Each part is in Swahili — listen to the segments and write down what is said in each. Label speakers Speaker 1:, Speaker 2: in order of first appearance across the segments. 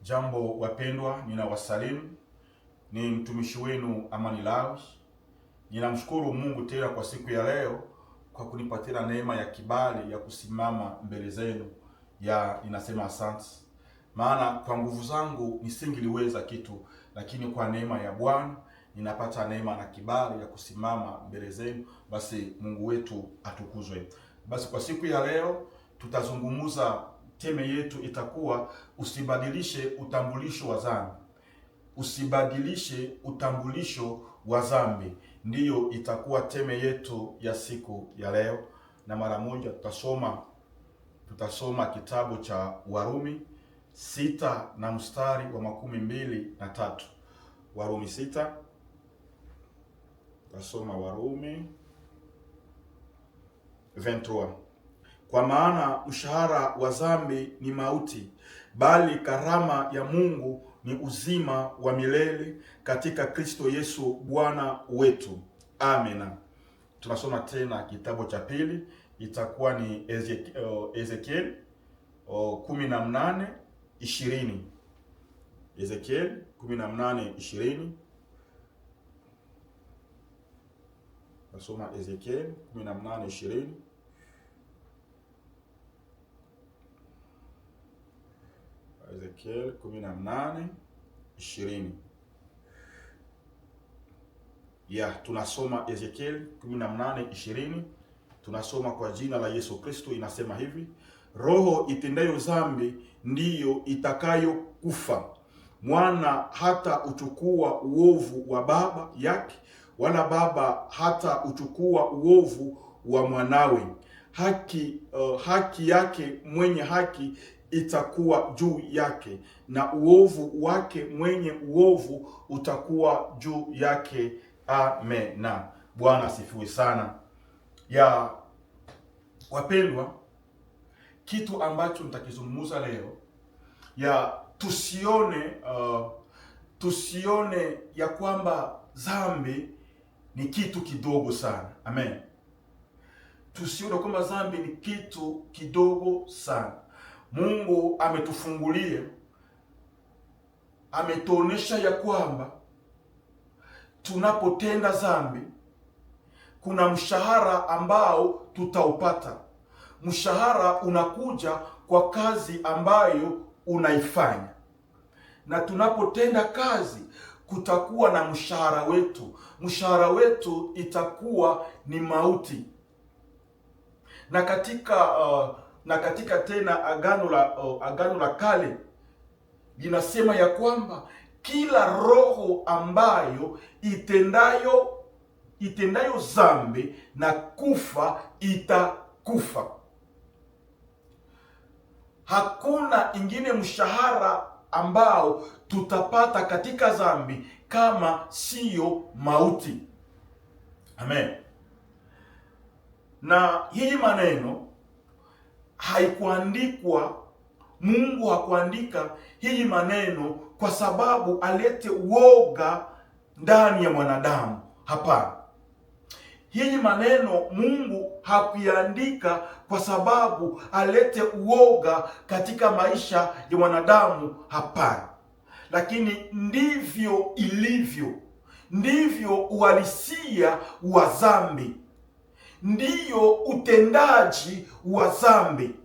Speaker 1: Jambo wapendwa, ninawasalimu. Ni mtumishi wenu Amani Lawi. Ninamshukuru Mungu tena kwa siku ya leo kwa kunipatia neema ya kibali ya kusimama mbele zenu. Ninasema asante. Maana kwa nguvu zangu nisingeliweza kitu, lakini kwa neema ya Bwana ninapata neema na kibali ya kusimama mbele zenu. Basi Mungu wetu atukuzwe. Basi kwa siku ya leo tutazungumza, teme yetu itakuwa usibadilishe utambulisho wa dhambi. Usibadilishe utambulisho wa dhambi, ndiyo itakuwa teme yetu ya siku ya leo. Na mara moja tutasoma kitabu cha Warumi 6 na mstari wa 23. Warumi 6, tutasoma Warumi 23. Kwa maana mshahara wa dhambi ni mauti, bali karama ya Mungu ni uzima wa milele katika Kristo Yesu Bwana wetu. Amina. Tunasoma tena kitabu cha pili, itakuwa ni Ezekiel 18:20. Ezekiel 18:20. Tunasoma Ezekiel 18:20. Ezekiel 18:20. Tunasoma Ezekiel 18:20. Tunasoma kwa jina la Yesu Kristo. Inasema hivi: roho itendayo dhambi ndiyo itakayokufa. Mwana hata uchukua uovu wa baba yake, wala baba hata uchukua uovu wa mwanawe. Haki yake mwenye haki itakuwa juu yake, na uovu wake mwenye uovu utakuwa juu yake. Amen. Na Bwana asifiwe sana. Wapendwa, kitu ambacho nitakizungumza leo, tusione ya kwamba dhambi ni kitu kidogo sana. Amen. Tusione kwamba dhambi ni kitu kidogo sana. Mungu ametufungulia, ametuonesha ya kwamba tunapotenda dhambi kuna mshahara ambao tutaupata. Mshahara unakuja kwa kazi ambayo unaifanya, na tunapotenda kazi kutakuwa na mshahara wetu. Mshahara wetu itakuwa ni mauti. Na katika tena agano la kale linasema ya kwamba kila roho ambayo itendayo dhambi na kufa itakufa. Hakuna ingine mshahara ambao tutapata katika dhambi kama siyo mauti. Amen. Na hii maneno haikuandikwa, Mungu hakuandika hii maneno kwa sababu alete uoga ndani ya mwanadamu. Hapana. Hii maneno Mungu hakuiandika kwa sababu alete uoga katika maisha ya mwanadamu. Hapana. Lakini ndivyo ilivyo, ndivyo uhalisia wa dhambi, ndiyo utendaji wa dhambi.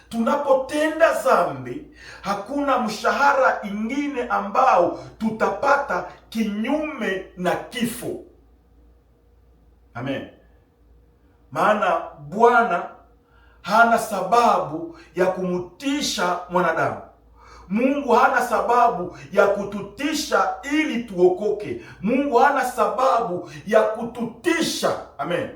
Speaker 1: Tunapotenda dhambi hakuna mshahara ingine ambao tutapata kinyume na kifo. Amen. Maana Bwana hana sababu ya kumutisha mwanadamu. Mungu hana sababu ya kututisha ili tuokoke. Mungu hana sababu ya kututisha. Amen.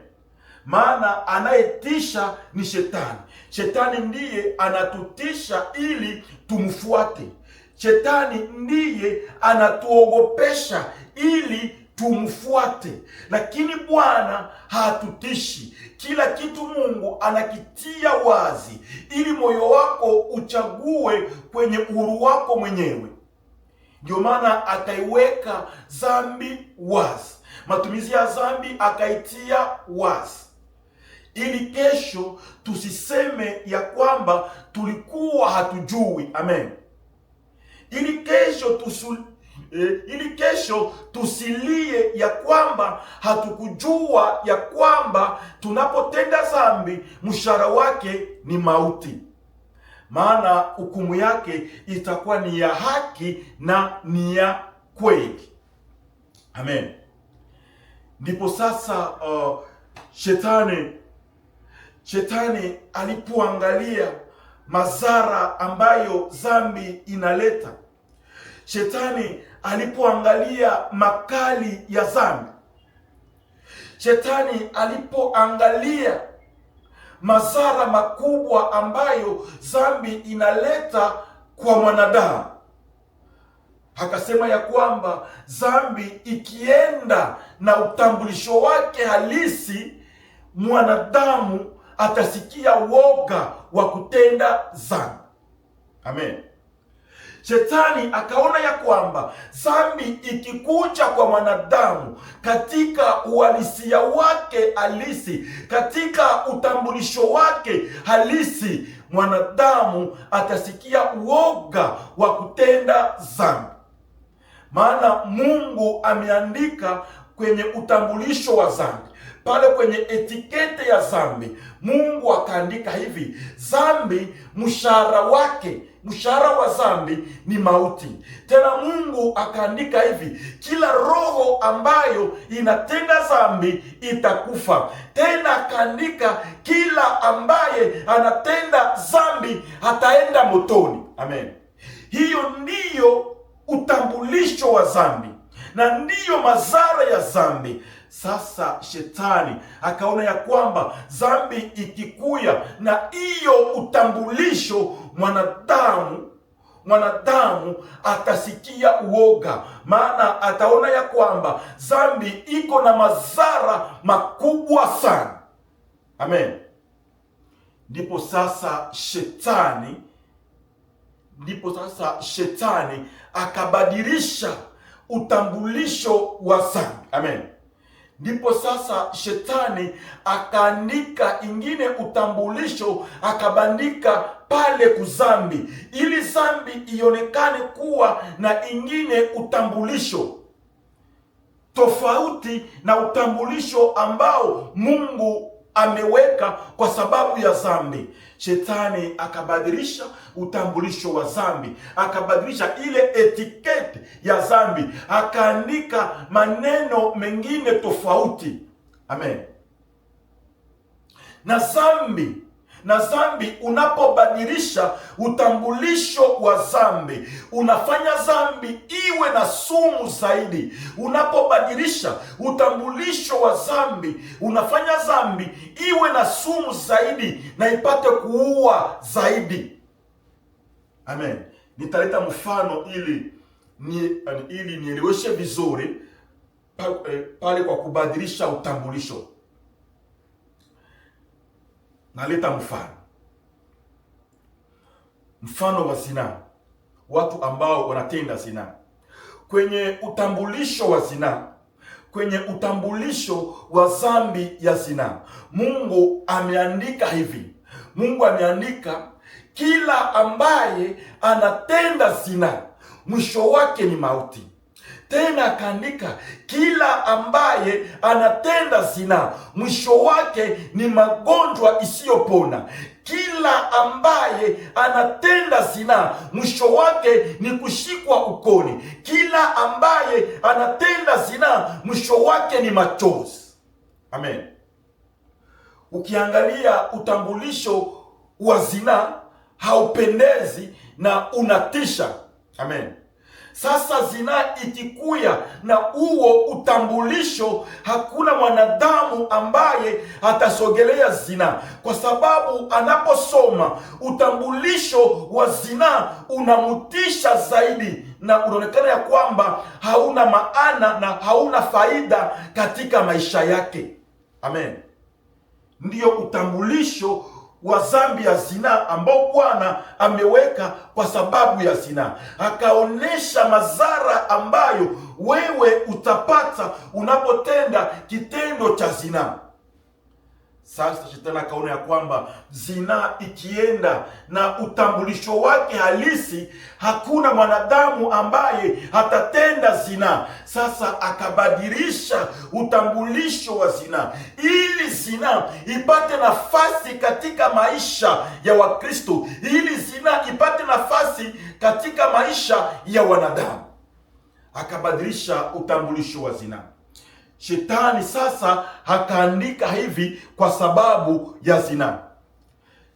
Speaker 1: Maana anayetisha ni Shetani. Shetani ndiye anatutisha ili tumfuate. Shetani ndiye anatuogopesha ili tumfuate. Lakini Bwana hatutishi. Kila kitu Mungu anakitia wazi ili moyo wako uchague kwenye uhuru wako mwenyewe. Ndio maana akaiweka dhambi wazi, matumizi ya dhambi akaitia wazi, ili kesho tusiseme ya kwamba tulikuwa hatujui. Amen. ili kesho tusilie ya kwamba hatukujua ya kwamba tunapotenda dhambi mshahara wake ni mauti, maana hukumu yake itakuwa ni ya haki na ni ya kweli. Amen. Ndipo sasa shetani alipoangalia madhara ambayo dhambi inaleta, shetani alipoangalia makali ya dhambi, shetani alipoangalia madhara makubwa ambayo dhambi inaleta kwa mwanadamu, akasema ya kwamba dhambi ikienda na utambulisho wake halisi, mwanadamu atasikia woga wa kutenda dhambi. Amen. Shetani akaona ya kwamba dhambi ikikuja kwa mwanadamu katika uhalisia wake halisi, katika utambulisho wake halisi, mwanadamu atasikia uoga wa kutenda dhambi. Maana Mungu ameandika kwenye utambulisho wa dhambi, pale kwenye etikete ya dhambi, Mungu akaandika hivi: dhambi mshahara wa dhambi ni mauti. Tena Mungu akaandika hivi: kila roho ambayo inatenda dhambi itakufa. Tena akaandika kila ambaye anatenda dhambi ataenda motoni. Amen. Hiyo ndiyo utambulisho wa dhambi na ndiyo madhara ya dhambi. Sasa shetani akaona ya kwamba dhambi ikikuya na hiyo utambulisho, mwanadamu atasikia uoga, maana ataona ya kwamba dhambi iko na madhara makubwa sana. Amen. Ndipo sasa shetani akabadilisha utambulisho wa dhambi. Amen. Ndipo sasa shetani akaandika ingine utambulisho, akabandika pale kuzambi, ili dhambi ionekane kuwa na ingine utambulisho tofauti na utambulisho ambao Mungu ameweka kwa sababu ya dhambi. Shetani akabadilisha utambulisho wa dhambi, akabadilisha ile etiketi ya dhambi, akaandika maneno mengine tofauti. Amen. Na dhambi unapobadilisha utambulisho wa dhambi, unafanya dhambi iwe na sumu zaidi. Unapobadilisha utambulisho wa dhambi, unafanya dhambi iwe na sumu zaidi na ipate kuua zaidi. Amen. Nitaleta mfano ili nieleweshe vizuri pale kwa kubadilisha utambulisho. Naleta mfano wa zina, watu ambao wanatenda zina. Kwenye utambulisho wa zina, kwenye utambulisho wa dhambi ya zina, Mungu ameandika hivi. Mungu ameandika kila ambaye anatenda zina mwisho wake ni mauti. Tena akaandika kila ambaye anatenda zina mwisho wake ni magonjwa isiyopona. Kila ambaye anatenda zina mwisho wake ni kushikwa ukoni. Kila ambaye anatenda zina mwisho wake ni machozi. Amen. Ukiangalia utambulisho wa zina haupendezi na unatisha. Amen. Sasa zina ikikuya na huo utambulisho, hakuna mwanadamu ambaye atasogelea zina, kwa sababu anaposoma utambulisho wa zina unamutisha zaidi na unaonekana ya kwamba hauna maana na hauna faida katika maisha yake. Amen. Ndiyo utambulisho wa dhambi ya zina ambao Bwana ameweka kwa sababu ya zina. Akaonesha madhara ambayo wewe utapata unapotenda kitendo cha zina. Sasa shetani akaona ya kwamba zinaa ikienda na utambulisho wake halisi, hakuna mwanadamu ambaye atatenda zinaa. Sasa akabadilisha utambulisho wa zinaa ili zinaa ipate nafasi katika maisha ya Wakristo, ili zinaa ipate nafasi katika maisha ya wanadamu. Akabadilisha utambulisho wa zinaa. Shetani sasa akaandika hivi kwa sababu ya zinaa.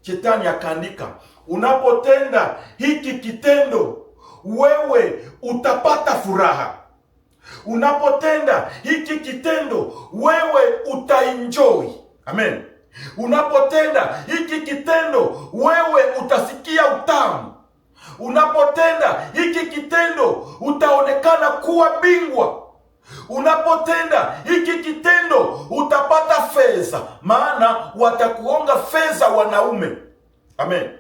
Speaker 1: Shetani akaandika, unapotenda hiki kitendo wewe utapata furaha. Unapotenda hiki kitendo wewe utaenjoy. Amen. Unapotenda hiki kitendo wewe utasikia utamu. Unapotenda hiki kitendo utaonekana kuwa bingwa. Unapotenda hiki kitendo utapata fedha, maana watakuonga fedha wanaume. Amen.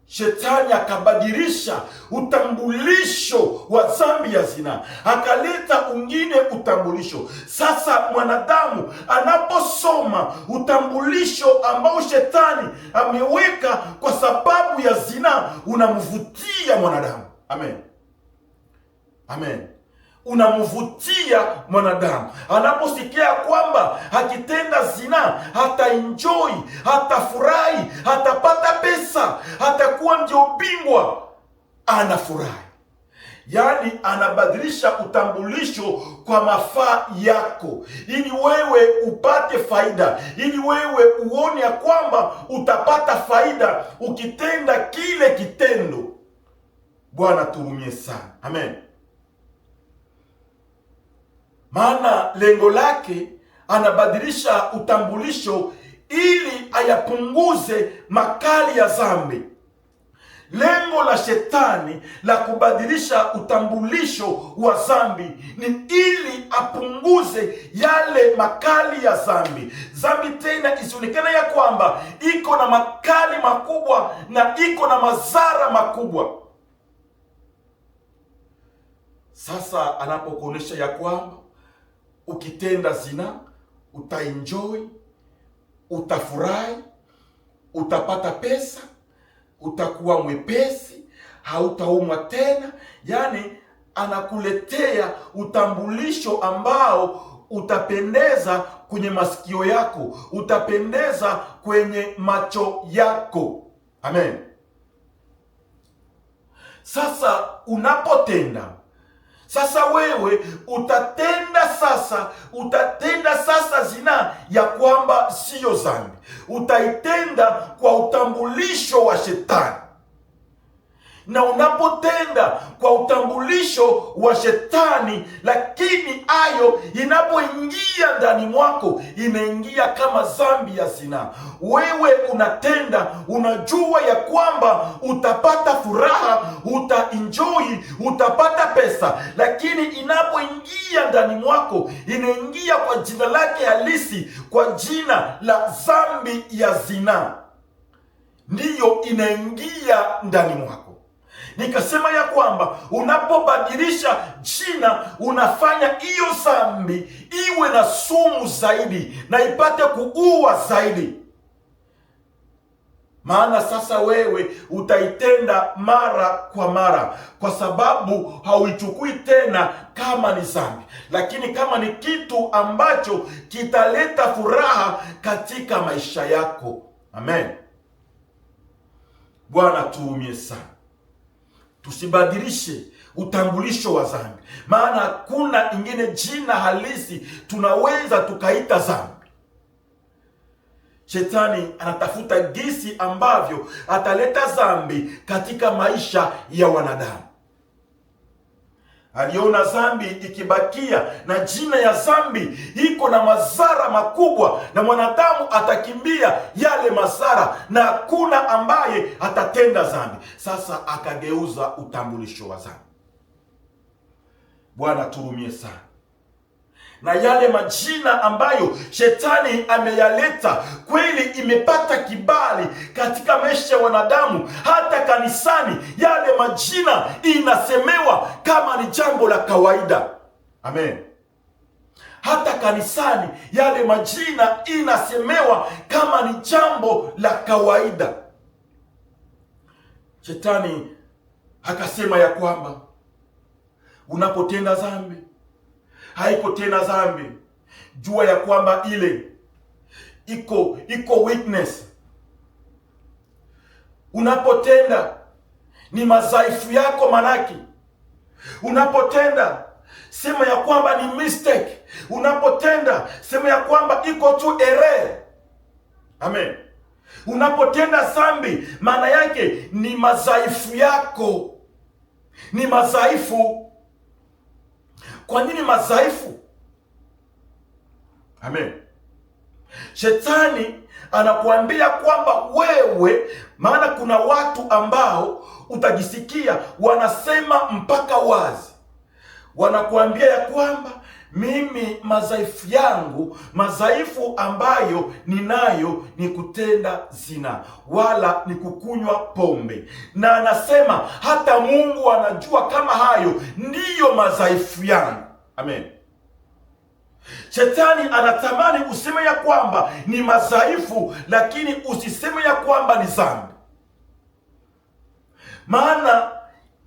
Speaker 1: Shetani akabadilisha utambulisho wa dhambi ya zinaa, akaleta ungine utambulisho. Sasa mwanadamu anaposoma utambulisho ambao shetani ameweka kwa sababu ya zinaa, unamvutia mwanadamu. Amen. Amen. Unamvutia mwanadamu anaposikia kwamba akitenda zinaa hata enjoy, hata furahi, hatapata pesa, hatakuwa ndio bingwa, anafurahi. Yaani anabadilisha utambulisho kwa mafaa yako, ili wewe upate faida, ili wewe uone ya kwamba utapata faida ukitenda kile kitendo. Bwana tuhurumie sana. Amen. Maana lengo lake anabadilisha utambulisho ili ayapunguze makali ya dhambi. Lengo la shetani la kubadilisha utambulisho wa dhambi ni ili apunguze yale makali ya dhambi. Dhambi tena isionekane ya kwamba iko na makali makubwa na iko na madhara makubwa. Sasa anapokuonesha ya kwamba ukitenda zina utaenjoy, utafurahi, utapata pesa, utakuwa mwepesi, hautaumwa tena. Yaani anakuletea utambulisho ambao utapendeza kwenye masikio yako, utapendeza kwenye macho yako. Amen. Sasa unapotenda, sasa wewe utatenda sasa zinaa ya kwamba siyo dhambi. Utaitenda kwa utambulisho wa shetani. Na unapotenda kwa utambulisho wa shetani, lakini ayo inapoingia ndani mwako, inaingia kama dhambi ya zinaa. Wewe unatenda, unajua ya kwamba utapata furaha, utaenjoy, utapata pesa, lakini inapoingia ndani mwako, inaingia kwa jina lake halisi, kwa jina la dhambi ya zinaa, ndiyo inaingia ndani mwako. Nikasema ya kwamba unapobadilisha jina, unafanya hiyo dhambi iwe na sumu zaidi na ipate kuua zaidi. Maana sasa wewe utaitenda mara kwa mara, kwa sababu hauichukui tena kama ni dhambi, lakini kama ni kitu ambacho kitaleta furaha katika maisha yako. Amen. Bwana tuhurumie sana. Tusibadilishe utambulisho wa dhambi, maana hakuna ingine jina halisi tunaweza tukaita dhambi. Shetani anatafuta gisi ambavyo ataleta dhambi katika maisha ya wanadamu. Aliona dhambi ikibakia na jina ya dhambi iko na madhara makubwa, na mwanadamu atakimbia yale madhara na hakuna ambaye atatenda dhambi. Sasa akageuza utambulisho wa dhambi. Bwana tuhurumie sana. Na yale majina ambayo shetani ameyaleta kweli imepata kibali katika maisha ya wanadamu, hata kanisani yale majina inasemewa kama ni jambo la kawaida. Amen. hata kanisani yale majina inasemewa kama ni jambo la kawaida. Shetani akasema ya kwamba unapotenda dhambi, haiko tena dhambi, jua ya kwamba ile iko weakness. Unapotenda ni madhaifu yako manaki. Unapotenda sema ya kwamba ni mistake. Unapotenda sema ya kwamba iko tu error. Amen. Unapotenda dhambi maana yake ni madhaifu yako. Ni madhaifu. Kwa nini madhaifu? Amen. Shetani anakuambia kwamba wewe, maana kuna watu ambao utajisikia wanasema mpaka wazi, wanakuambia ya kwamba mimi madhaifu yangu, madhaifu ambayo ninayo ni kutenda zina, wala ni kukunywa pombe. Na anasema hata Mungu anajua kama hayo ndiyo madhaifu yangu. Amen. Shetani anatamani useme ya kwamba ni madhaifu, lakini usiseme ya kwamba ni dhambi. Maana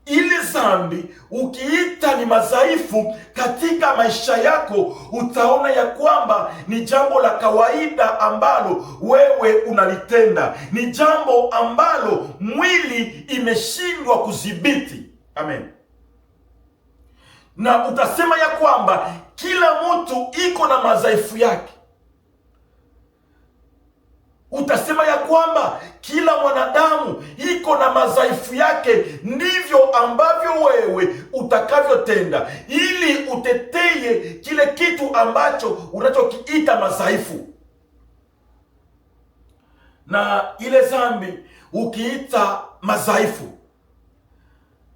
Speaker 1: ile dhambi ukiita ni madhaifu katika maisha yako, utaona ya kwamba ni jambo la kawaida ambalo wewe unalitenda, ni jambo ambalo mwili imeshindwa kudhibiti. Amen. Na utasema ya kwamba kila mtu iko na madhaifu yake. Utasema ya kwamba kila mwanadamu iko na madhaifu yake, ndivyo ambavyo wewe utakavyotenda ili uteteye kile kitu ambacho unachokiita madhaifu. Na ile dhambi ukiita madhaifu,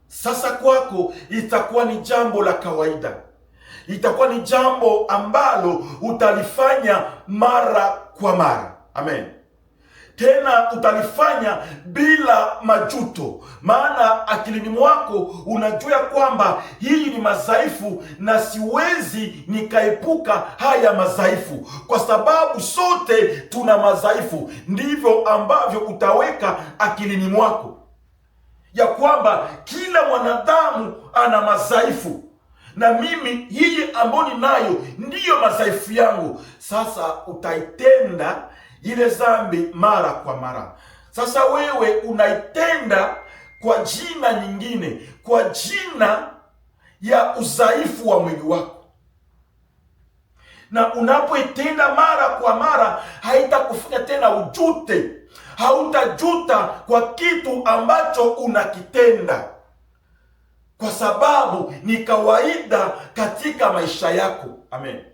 Speaker 1: sasa kwako itakuwa ni jambo la kawaida. Itakuwa ni jambo ambalo utalifanya mara kwa mara. Amen. Tena utalifanya bila majuto, maana akilini mwako unajua kwamba hii ni madhaifu na siwezi nikaepuka haya madhaifu, kwa sababu sote tuna madhaifu. Ndivyo ambavyo utaweka akilini mwako ya kwamba kila mwanadamu ana madhaifu, na mimi hii ambayo ninayo ndiyo madhaifu yangu. Sasa utaitenda ile dhambi mara kwa mara. Sasa wewe unaitenda kwa jina nyingine, kwa jina ya udhaifu wa mwili wako. Na unapoitenda mara kwa mara, haitakufanya tena ujute. Hautajuta kwa kitu ambacho unakitenda, kwa sababu ni kawaida katika maisha yako. Amen.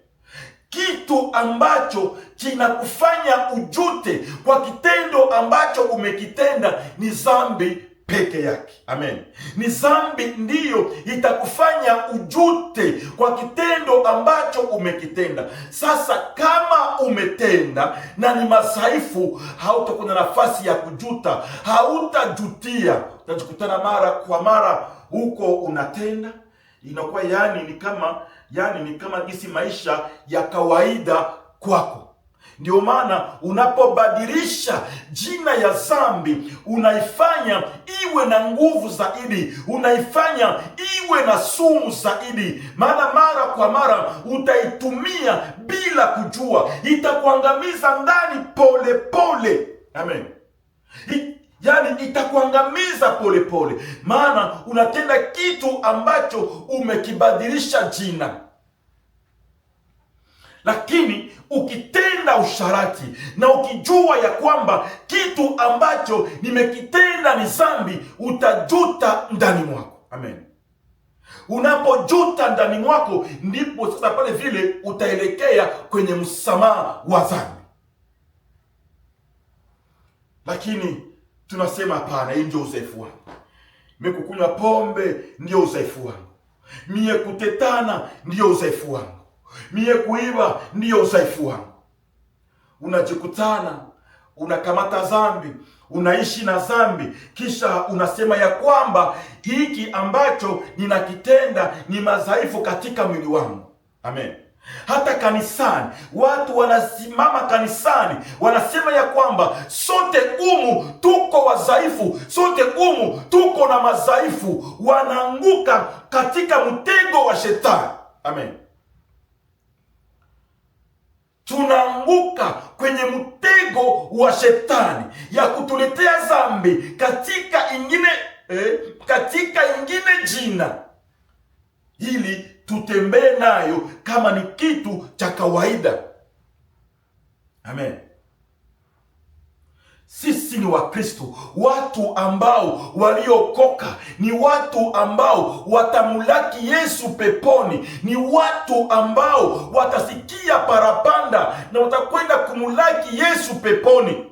Speaker 1: Kitu ambacho kinakufanya ujute kwa kitendo ambacho umekitenda ni dhambi peke yake. Amen. Ni dhambi ndiyo itakufanya ujute kwa kitendo ambacho umekitenda. Sasa kama umetenda na ni madhaifu, hautakuwa na nafasi ya kujuta, hautajutia. Utajikutana mara kwa mara huko unatenda, inakuwa ni kama gisi maisha ya kawaida kwako. Ndio maana unapobadilisha jina ya dhambi, unaifanya iwe na nguvu zaidi, unaifanya iwe na sumu zaidi. Maana mara kwa mara utaitumia bila kujua, itakuangamiza ndani pole pole. Amen. Itakuangamiza pole pole, maana unatenda kitu ambacho umekibadilisha jina. Lakini ukitenda usharati na ukijua ya kwamba kitu ambacho nimekitenda ni dhambi, utajuta ndani mwako. Amen. Unapojuta ndani mwako, ndipo sasa pale vile utaelekea kwenye msamaha wa dhambi. Lakini tunasema hapana, hii ndio udhaifu wangu. Mie kukunywa pombe ndio udhaifu wangu. Mie kutetana ndio udhaifu wangu. Mie kuiba ndio udhaifu wangu. Unajikutana, unakamata dhambi, unaishi na dhambi, kisha unasema ya kwamba hiki ambacho ninakitenda ni madhaifu katika mwili wangu. Amen. Hata kanisani, watu wanasimama kanisani wanasema ya kwamba sote umu tuko wadhaifu, sote umu tuko na madhaifu. Wanaanguka katika mtego wa shetani. Amen. Tunaanguka kwenye mtego wa shetani ya kutuletea dhambi katika ingine jina, ili tutembee nayo kama ni kitu cha kawaida. Amen. Sisi ni Wakristo, watu ambao waliokoka, ni watu ambao watamulaki Yesu peponi, ni watu ambao watasikia parapanda na watakwenda kumulaki Yesu peponi.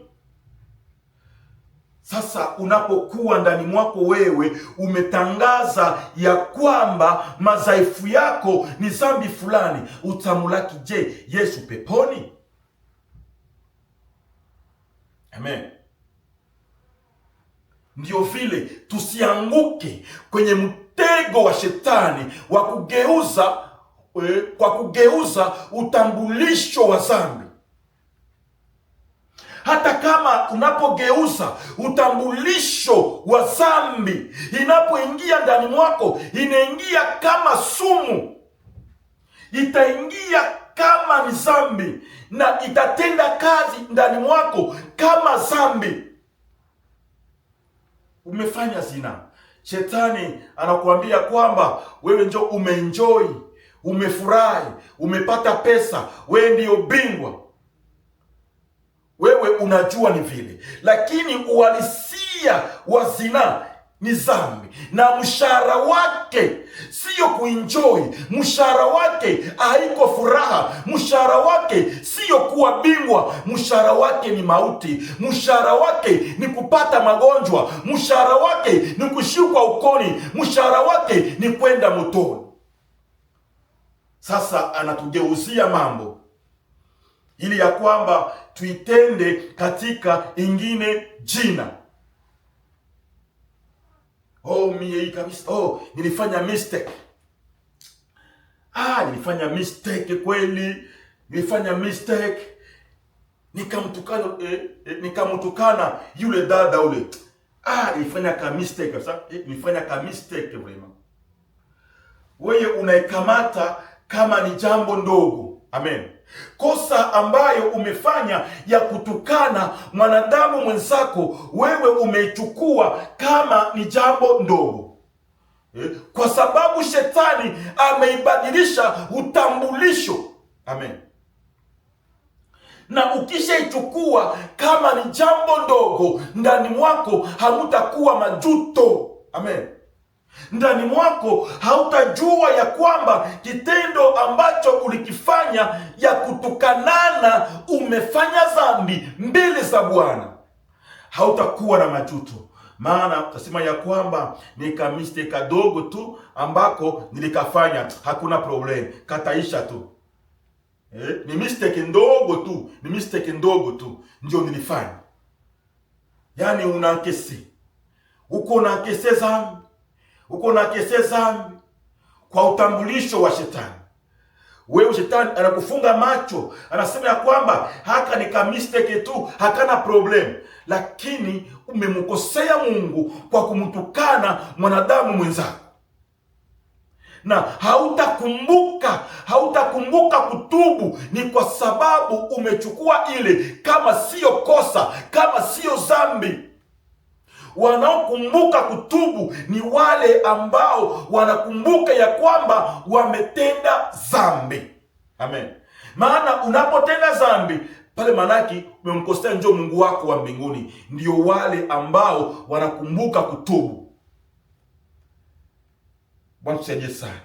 Speaker 1: Sasa unapokuwa ndani mwako wewe umetangaza ya kwamba madhaifu yako ni dhambi fulani, utamulaki je Yesu peponi? Amen. Ndio vile tusianguke kwenye mtego wa shetani kwa kugeuza utambulisho wa dhambi. Hata kama unapogeuza utambulisho wa dhambi, inapoingia ndani mwako, inaingia kama sumu, itaingia kama ni dhambi na itatenda kazi ndani mwako kama dhambi. Umefanya zina, shetani anakuambia kwamba wewe ndio umeenjoy, umefurahi, umepata pesa, wewe ndio bingwa. Wewe unajua ni vile, lakini uhalisia wa zina ni dhambi, na mshahara wake sio kuenjoy, mshahara wake haiko furaha, mshahara wake sio kuwa bingwa, mshahara wake ni mauti, mshahara wake ni kupata magonjwa, mshahara wake ni kushuka ukoni, mshahara wake ni kwenda motoni. Sasa anatugeuzia mambo ili ya kwamba tuitende katika ingine jina. Mie kabisa, nilifanya mistake. Nilifanya mistake kweli. Nilifanya mistake. Nikamtukana yule dada ule. Nilifanya ka mistake kabisa. Nilifanya ka mistake vraiment. Wewe unaikamata kama ni jambo ndogo. Amen. Kosa ambayo umefanya ya kutukana mwanadamu mwenzako, wewe umeichukua kama ni jambo ndogo, kwa sababu shetani ameibadilisha utambulisho. Amen. Na ukishaichukua kama ni jambo ndogo, ndani mwako hamutakuwa majuto. Amen. Ndani mwako hautajua ya kwamba kitendo ambacho ulikifanya ya kutukanana umefanya dhambi mbele za Bwana. Hautakuwa na majuto, maana utasema ya kwamba ni kamiste kadogo tu ambako nilikafanya, hakuna problem, kataisha tu. Ni mistake ndogo tu, ni mistake ndogo tu ndio nilifanya. Yani unakesi, uko na kesi dhambi, uko na kesi dhambi kwa utambulisho wa shetani. Wewe shetani anakufunga macho, anasema ya kwamba haka ni ka mistake tu, hakana problem, lakini umemkosea Mungu kwa kumtukana mwanadamu mwenzako. Na hautakumbuka kutubu, ni kwa sababu umechukua ile kama sio kosa, kama sio dhambi. Wanaokumbuka kutubu ni wale ambao wanakumbuka ya kwamba wametenda dhambi. Amen. Maana unapotenda dhambi pale, manaki umemkosea njoo Mungu wako wa mbinguni. Ndio wale ambao wanakumbuka kutubu. Bwana tusaidie sana.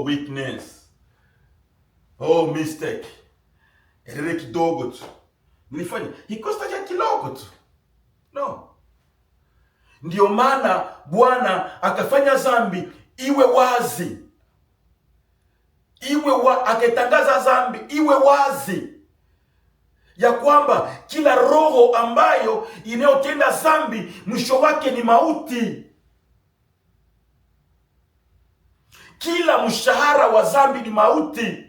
Speaker 1: Weakness. Mistake. Ile kidogo tu nilifanya, ikosta ya kidogo tu. No. Ndio maana Bwana akafanya dhambi iwe wazi. Akatangaza dhambi iwe wazi, ya kwamba kila roho ambayo inayotenda dhambi mwisho wake ni mauti. Kila mshahara wa dhambi ni mauti.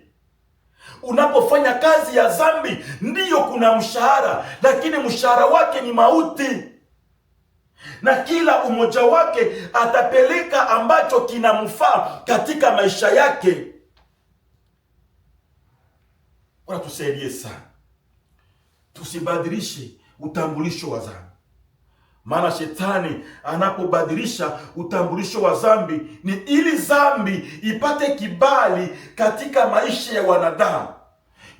Speaker 1: Unapofanya kazi ya dhambi, ndiyo kuna mshahara, lakini mshahara wake ni mauti, na kila umoja wake atapeleka ambacho kinamfaa katika maisha yake. Bwana tusaidie sana, tusibadilishe utambulisho wa dhambi. Maana shetani anapobadilisha utambulisho wa dhambi ni ili dhambi ipate kibali katika maisha ya wanadamu.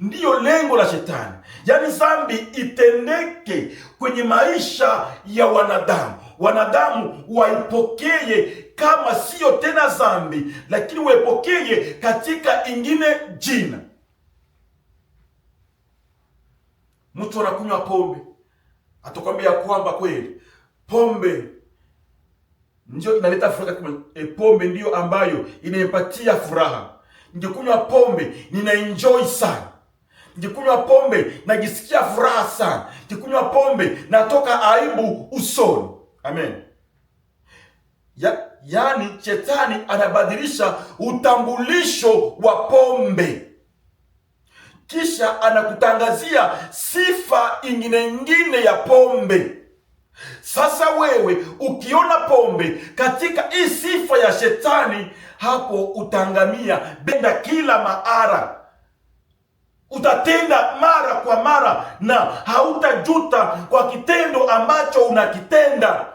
Speaker 1: Ndiyo lengo la shetani, yaani dhambi itendeke kwenye maisha ya wanadamu. Wanadamu waipokee kama sio tena dhambi, lakini waipokee katika ingine jina. Mtu anakunywa pombe, atakwambia kwamba kweli pombe ndio inaleta furaha. Pombe ndio ambayo inaipatia furaha. Nikikunywa pombe nina enjoy sana. Nikikunywa pombe najisikia furaha sana. Nikikunywa pombe natoka aibu usoni. Amen. Yaani shetani anabadilisha utambulisho wa pombe, kisha anakutangazia sifa ingine ya pombe. Sasa wewe ukiona pombe katika hii sifa ya shetani, hapo utangamia benda kila maara. Utatenda mara kwa mara na hautajuta kwa kitendo ambacho unakitenda.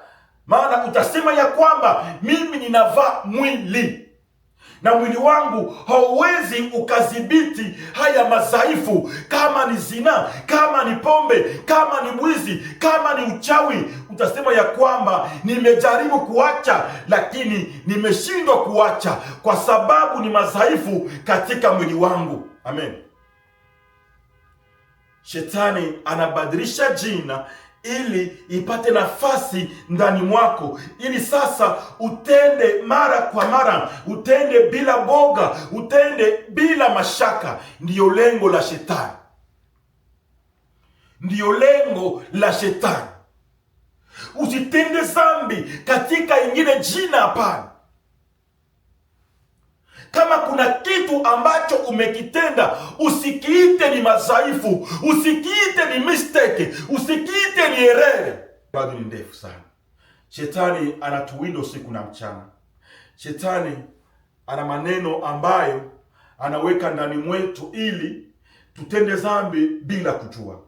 Speaker 1: Maana utasema ya kwamba mimi ninavaa mwili, na mwili wangu hauwezi ukadhibiti haya madhaifu. Kama ni zina, kama ni pombe, kama ni mwizi, kama ni uchawi, utasema ya kwamba nimejaribu kuacha, lakini nimeshindwa kuacha kwa sababu ni madhaifu katika mwili wangu. Amen. Shetani anabadilisha jina ili ipate nafasi ndani mwako, ili sasa utende mara kwa mara, utende bila boga, utende bila mashaka. Ndiyo lengo la shetani, ndiyo lengo la shetani. Usitende dhambi katika ingine jina, hapana. Kama kuna kitu ambacho umekitenda, usikiite ni madhaifu, usikiite ni mistake, usikiite ni error. Bado ni ndefu sana. Shetani anatuwinda usiku na mchana. Shetani ana maneno ambayo anaweka ndani mwetu ili tutende dhambi bila kujua.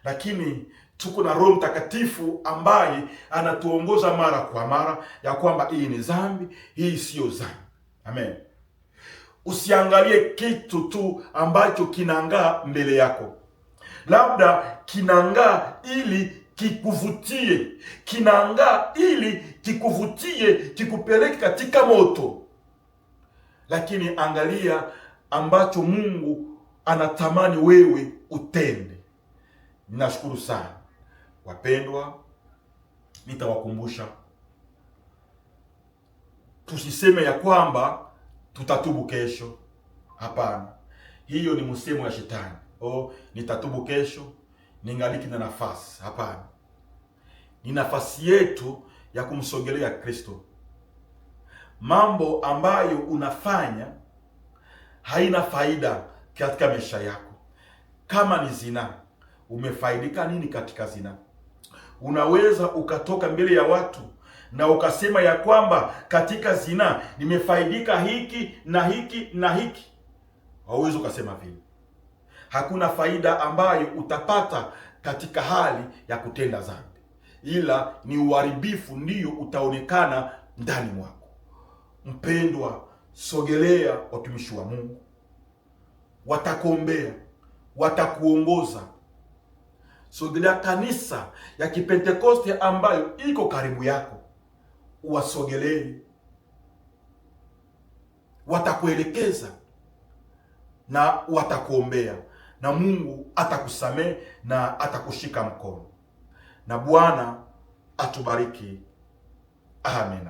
Speaker 1: Lakini tuko na Roho Mtakatifu ambaye anatuongoza mara kwa mara ya kwamba hii ni dhambi, hii sio dhambi. Amen. Usiangalie kitu tu ambacho kinangaa mbele yako. Labda kinangaa ili kikuvutie, kinangaa ili kikuvutie, kikupeleke katika moto. Lakini angalia ambacho Mungu anatamani wewe utende. Ninashukuru sana wapendwa, nitawakumbusha tusiseme ya kwamba tutatubu kesho. Hapana, hiyo ni msemo ya shetani. Nitatubu kesho, ningaliki na nafasi. Hapana, ni nafasi yetu ya kumsogelea Kristo. Mambo ambayo unafanya haina faida katika maisha yako. Kama ni zina, umefaidika nini katika zina? Unaweza ukatoka mbele ya watu na ukasema ya kwamba katika zina nimefaidika hiki na hiki na hiki. Hauwezi ukasema vile. Hakuna faida ambayo utapata katika hali ya kutenda dhambi, ila ni uharibifu ndio utaonekana ndani mwako. Mpendwa, sogelea watumishi wa Mungu, watakuombea, watakuongoza. Sogelea kanisa ya Kipentekoste ambayo iko karibu yako, uwasogelee, watakuelekeza na watakuombea, na Mungu atakusamehe na atakushika mkono. Na Bwana atubariki. Amen.